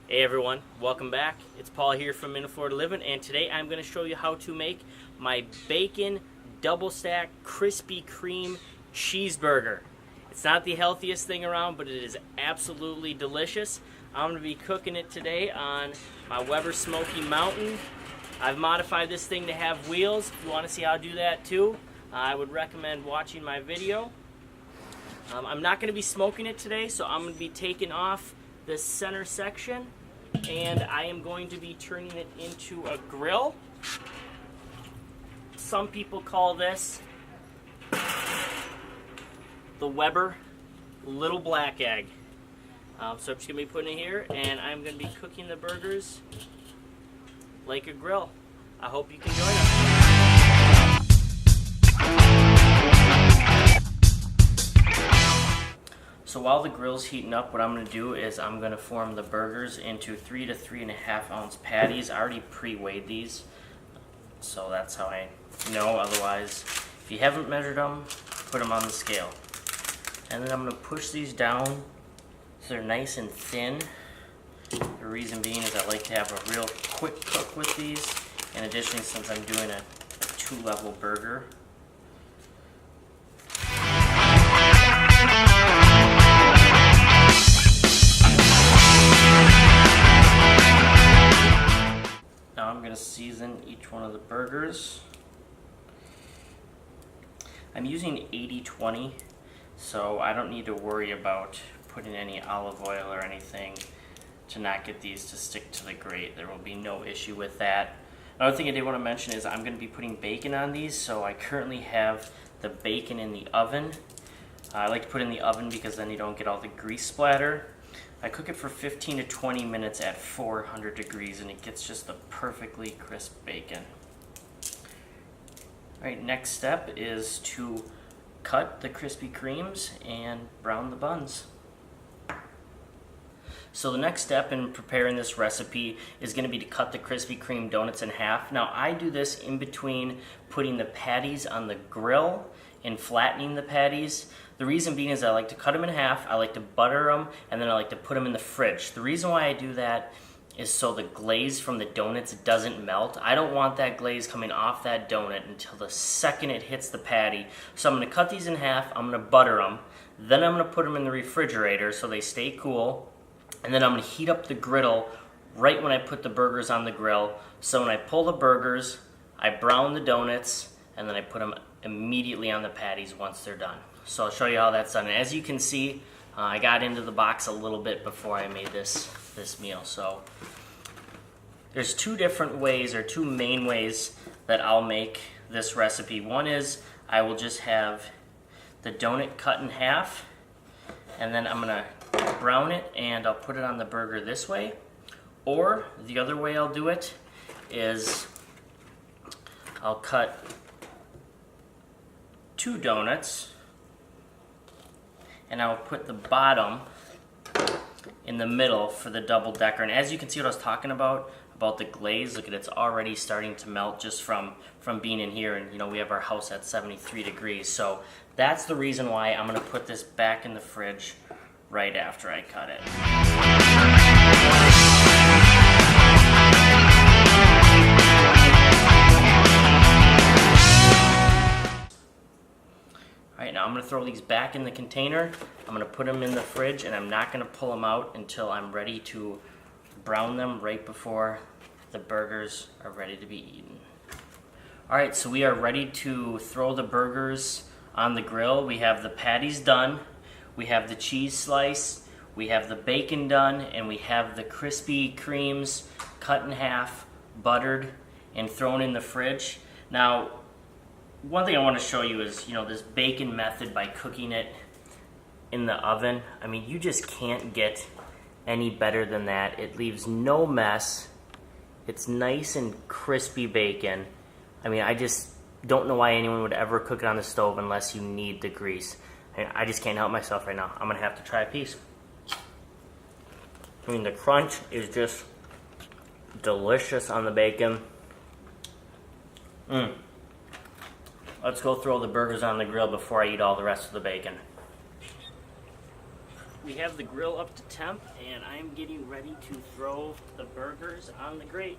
Hey everyone, welcome back. It's Paul here from Minne-Florida Living, and today I'm going to show you how to make my bacon double stack Krispy Kreme cheeseburger. It's not the healthiest thing around, but it is absolutely delicious. I'm going to be cooking it today on my Weber Smoky Mountain. I've modified this thing to have wheels. If you want to see how I do that too, I would recommend watching my video. I'm not going to be smoking it today, so I'm going to be taking off this center section, and I am going to be turning it into a grill. Some people call this the Weber Little Black Egg. So I'm just going to be putting it here, and I'm going to be cooking the burgers like a grill. I hope you can join us. So while the grill's heating up, what I'm going to do is I'm going to form the burgers into 3 to 3.5 ounce patties. I already pre-weighed these, so that's how I know. Otherwise, if you haven't measured them, put them on the scale. And then I'm going to push these down so they're nice and thin. The reason being is I like to have a real quick cook with these. In addition, since I'm doing a 2-level burger. Now I'm going to season each one of the burgers. I'm using 80-20, so I don't need to worry about putting any olive oil or anything to not get these to stick to the grate. There will be no issue with that. Another thing I did want to mention is I'm going to be putting bacon on these, so I currently have the bacon in the oven. I like to put it in the oven because then you don't get all the grease splatter. I cook it for 15 to 20 minutes at 400 degrees, and it gets just the perfectly crisp bacon. Alright, next step is to cut the Krispy Kremes and brown the buns. So the next step in preparing this recipe is going to be to cut the Krispy Kreme donuts in half. Now I do this in between putting the patties on the grill and flattening the patties. The reason being is I like to cut them in half, I like to butter them, and then I like to put them in the fridge. The reason why I do that is so the glaze from the donuts doesn't melt. I don't want that glaze coming off that donut until the second it hits the patty. So I'm going to cut these in half, I'm going to butter them, then I'm going to put them in the refrigerator so they stay cool, and then I'm going to heat up the griddle right when I put the burgers on the grill. So when I pull the burgers, I brown the donuts, and then I put them immediately on the patties once they're done. So I'll show you how that's done. And as you can see, I got into the box a little bit before I made this meal. So there's two different ways, or two main ways, that I'll make this recipe. One is I will just have the donut cut in half, and then I'm going to brown it and I'll put it on the burger this way. Or the other way I'll do it is I'll cut 2 donuts, and I'll put the bottom in the middle for the double decker. And as you can see what I was talking about the glaze, look at it, it's already starting to melt just from being in here. And you know, we have our house at 73 degrees. So that's the reason why I'm going to put this back in the fridge right after I cut it. Alright, now I'm going to throw these back in the container. I'm going to put them in the fridge, and I'm not going to pull them out until I'm ready to brown them right before the burgers are ready to be eaten. Alright, so we are ready to throw the burgers on the grill. We have the patties done, we have the cheese slice, we have the bacon done, and we have the Krispy Kremes cut in half, buttered, and thrown in the fridge. Now, one thing I want to show you is, you know, this bacon method by cooking it in the oven. I mean, you just can't get any better than that. It leaves no mess. It's nice and crispy bacon. I mean, I just don't know why anyone would ever cook it on the stove unless you need the grease. I just can't help myself right now. I'm going to have to try a piece. I mean, the crunch is just delicious on the bacon. Let's go throw the burgers on the grill before I eat all the rest of the bacon. We have the grill up to temp, and I'm getting ready to throw the burgers on the grill.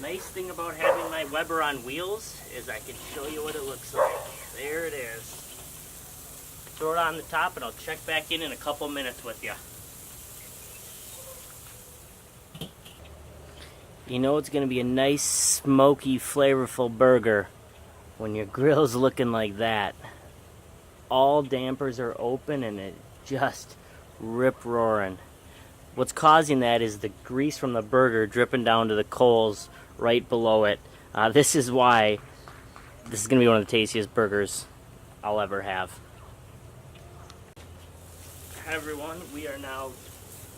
Nice thing about having my Weber on wheels is I can show you what it looks like. There it is. Throw it on the top and I'll check back in a couple minutes with you. You know it's going to be a nice, smoky, flavorful burger when your grill's looking like that. All dampers are open and it just rip-roaring. What's causing that is the grease from the burger dripping down to the coals right below it. This is why this is going to be one of the tastiest burgers I'll ever have. Hi everyone, we are now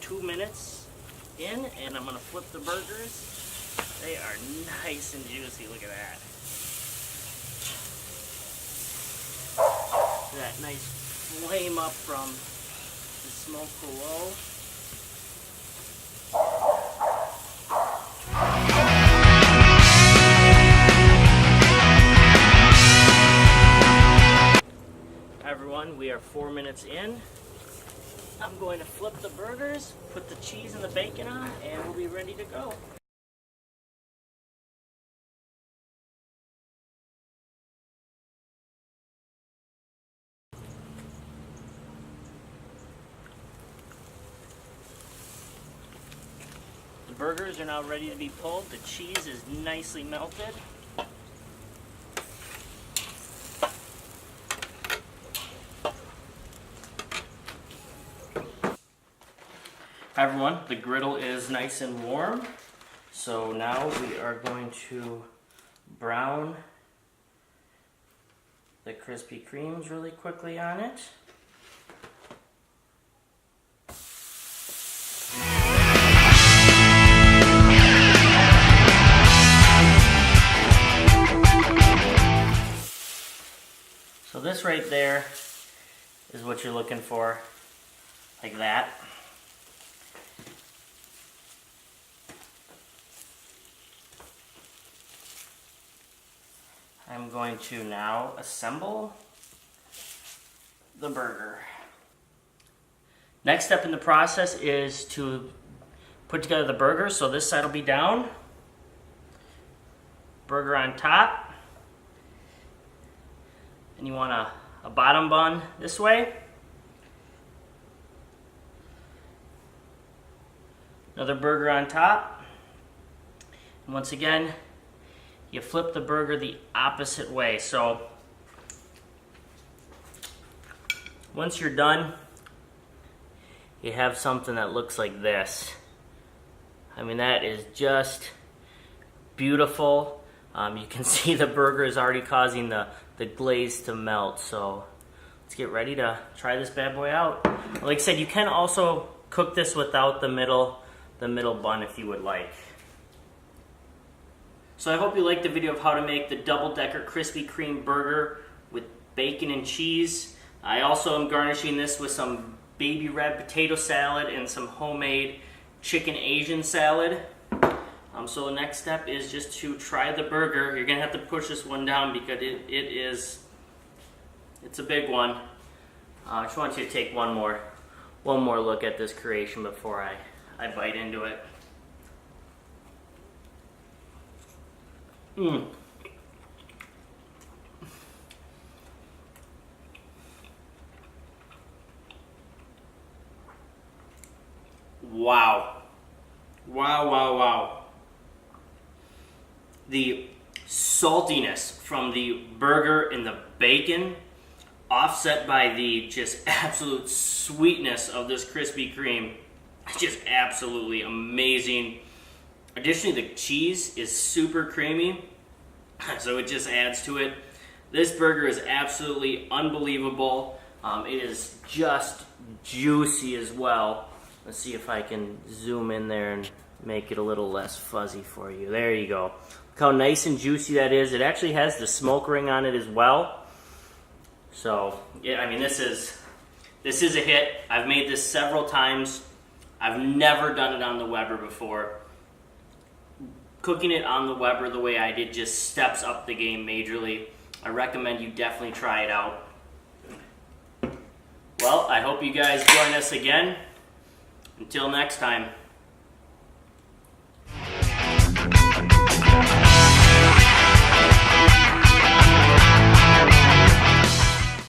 2 minutes in and I'm going to flip the burgers. They are nice and juicy, look at that. That nice flame up from the smoke below. Everyone, we are 4 minutes in. I'm going to flip the burgers, put the cheese and the bacon on, and we'll be ready to go. The burgers are now ready to be pulled. The cheese is nicely melted. Hi everyone, the griddle is nice and warm, so now we are going to brown the Krispy Kremes really quickly on it. So this right there is what you're looking for, like that. I'm going to now assemble the burger. Next step in the process is to put together the burger. So this side will be down, burger on top, and you want a bottom bun this way. Another burger on top, and once again, you flip the burger the opposite way. So once you're done, you have something that looks like this. I mean, that is just beautiful. You can see the burger is already causing the glaze to melt. So let's get ready to try this bad boy out. Like I said, you can also cook this without the middle bun if you would like. So I hope you liked the video of how to make the double-decker Krispy Kreme burger with bacon and cheese. I also am garnishing this with some baby red potato salad and some homemade chicken Asian salad. So the next step is just to try the burger. You're gonna have to push this one down because it's a big one. I just want you to take one more look at this creation before I bite into it. Wow. Wow. The saltiness from the burger and the bacon offset by the just absolute sweetness of this Krispy Kreme. It's just absolutely amazing. Additionally, the cheese is super creamy, so it just adds to it. This burger is absolutely unbelievable. It is just juicy as well. Let's see if I can zoom in there and make it a little less fuzzy for you. There you go. Look how nice and juicy that is. It actually has the smoke ring on it as well. So, yeah, I mean, this is a hit. I've made this several times. I've never done it on the Weber before. Cooking it on the Weber the way I did just steps up the game majorly. I recommend you definitely try it out. Well, I hope you guys join us again. Until next time.